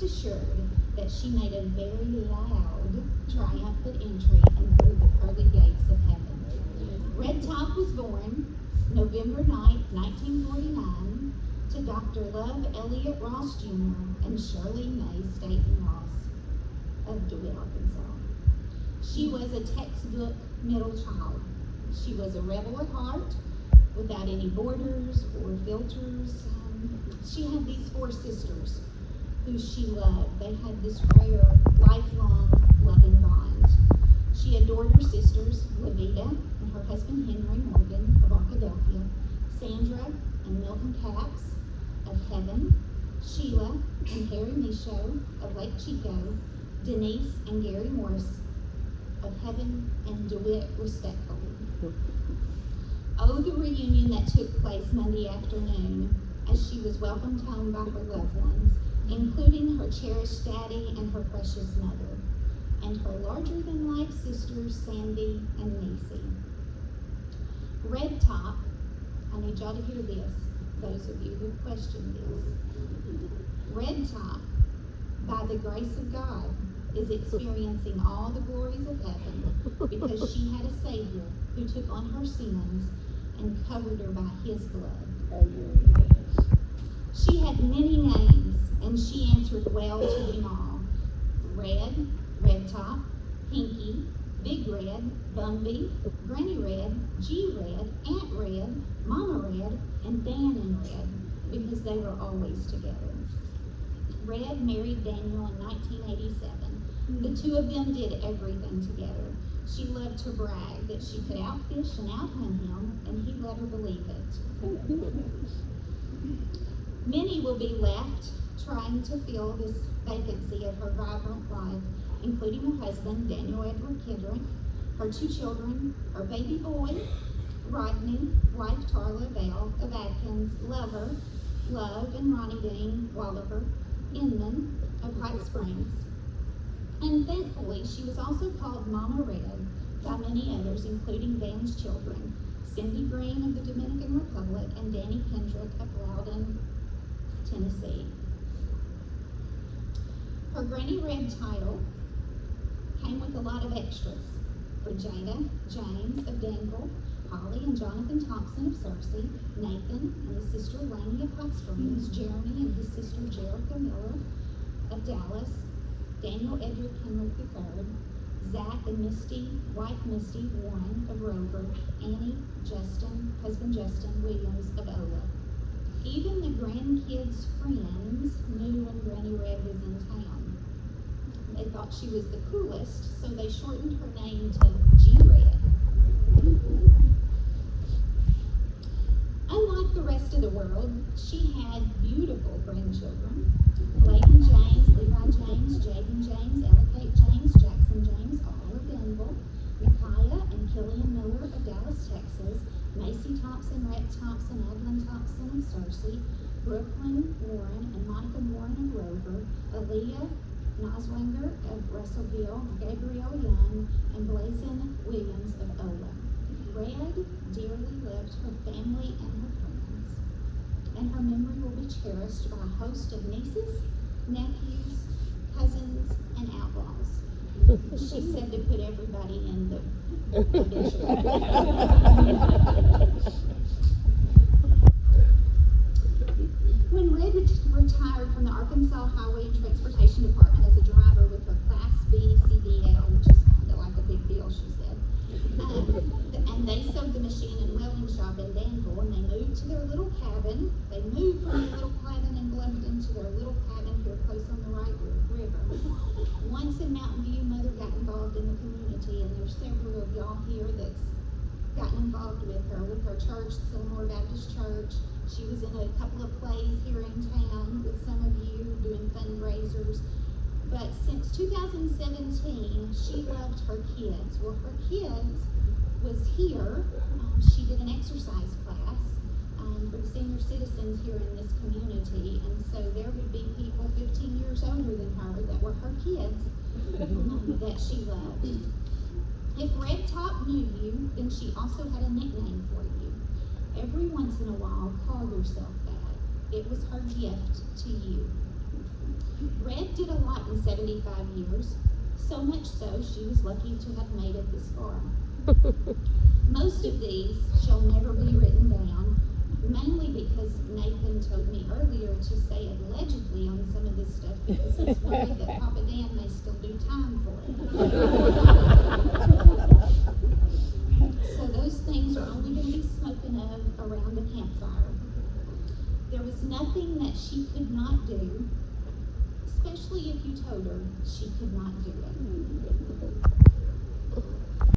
assured that she made a very loud, triumphant entry and through the pearly gates of heaven. RedTop was born November 9, 1949, to Dr. Love Elliott Ross Jr. and Shirley Mae Staten Ross of DeWitt, Arkansas. She was a textbook middle child. She was a rebel at heart, without any borders or filters. She had these 4 sisters who she loved. They had this rare, lifelong, loving bond. She adored her sisters, Levita and her husband Henry Morgan of Arkadelphia, Sandra and Milton Capps of Heaven, Sheila and Harry Michaud of Lake Chico, Denise and Gary Morris of Heaven and DeWitt, respectfully. Oh, the reunion that took place Monday afternoon as she was welcomed home by her loved ones, including her cherished daddy and her precious mother, and her larger-than-life sisters, Sandy and Niecy. RedTop, I need y'all to hear this, those of you who question this. RedTop, by the grace of God, is experiencing all the glories of heaven because she had a Savior who took on her sins and covered her by his blood. She had many names, and she answered well to them all. Red, RedTop, Pinky, Big Red, Bumby, Granny Red, G Red, Aunt Red, Mama Red, and Dan and Red, because they were always together. Red married Daniel in 1987. The 2 of them did everything together. She loved to brag that she could outfish and outhunt him, and he let her believe it. Many will be left trying to fill this vacancy of her vibrant life, including her husband, Daniel Edward Kendrick, her 2 children, her baby boy, Rodney, wife Tarla Bell of Atkins, Lover, Love and Ronnie Dean Walliver, Inman of Hot Springs. And thankfully, she was also called Mama Red by many others, including Dan's children, Cindy Green of the Dominican Republic and Danny Kendrick of Loudon, Tennessee. Her Granny Red title came with a lot of extras for Jada, James of Danville, Holly and Jonathan Thompson of Searcy, Nathan and his sister Laney of Hot Springs, Jeremy and his sister Jerica Miller of Dallas, Daniel Edric Henry III, Zach and Misty, wife Misty Warren of Rover, Annie, Justin, husband Justin Williams of Ola. Even the grandkids' friends knew when Granny Red was in town. They thought she was the coolest, so they shortened her name to G-Red. Unlike the rest of the world, she had beautiful grandchildren. Clayton James, Levi James, Jaden James, Ella Kate James, Jackson James, all of Danville, Micaiah and Killian Miller of Dallas, Texas, Macy Thompson, Rhett Thompson, Evelyn Thompson of Searcy, Brooklyn Warren and Monica Warren of Rover, Aaliyah Noswanger of Russellville, Gabrielle Young, and Blazin Williams of Ola. Red dearly loved her family and her friends, and her memory will be cherished by a host of nieces, nephews, cousins, and outlaws. She said to put everybody in the obituary. When Red retired from the Arkansas Highway and Transportation Department as a driver with her Class B CDL, which is kind of like a big deal, she said, and they sold the machine and welding shop in Danville, and they moved to their little cabin. They moved from their little cabin in Bluffton to their little cabin here close on the right river. Once in Mountain View, Mother got involved in the community, and there's several of y'all here that's gotten involved with her church, Sycamore Baptist Church. She was in a couple of plays here in town with some of you doing fundraisers. But since 2017, she loved her kids. Well, her kids was here. She did an exercise class for the senior citizens here in this community. And so there would be people 15 years older than her that were her kids that she loved. If RedTop knew you, then she also had a nickname for you. Every once in a while, call yourself that. It was her gift to you. Red Nate did a lot in 75 years, so much so she was lucky to have made it this far. Most of these shall never be written down, mainly because Nathan told me earlier to say it allegedly on some of this stuff because he's worried that Papa Dan may still do time for it. So those things are only going to be spoken of around a campfire. There was nothing that she could not do, especially if you told her she could not do it.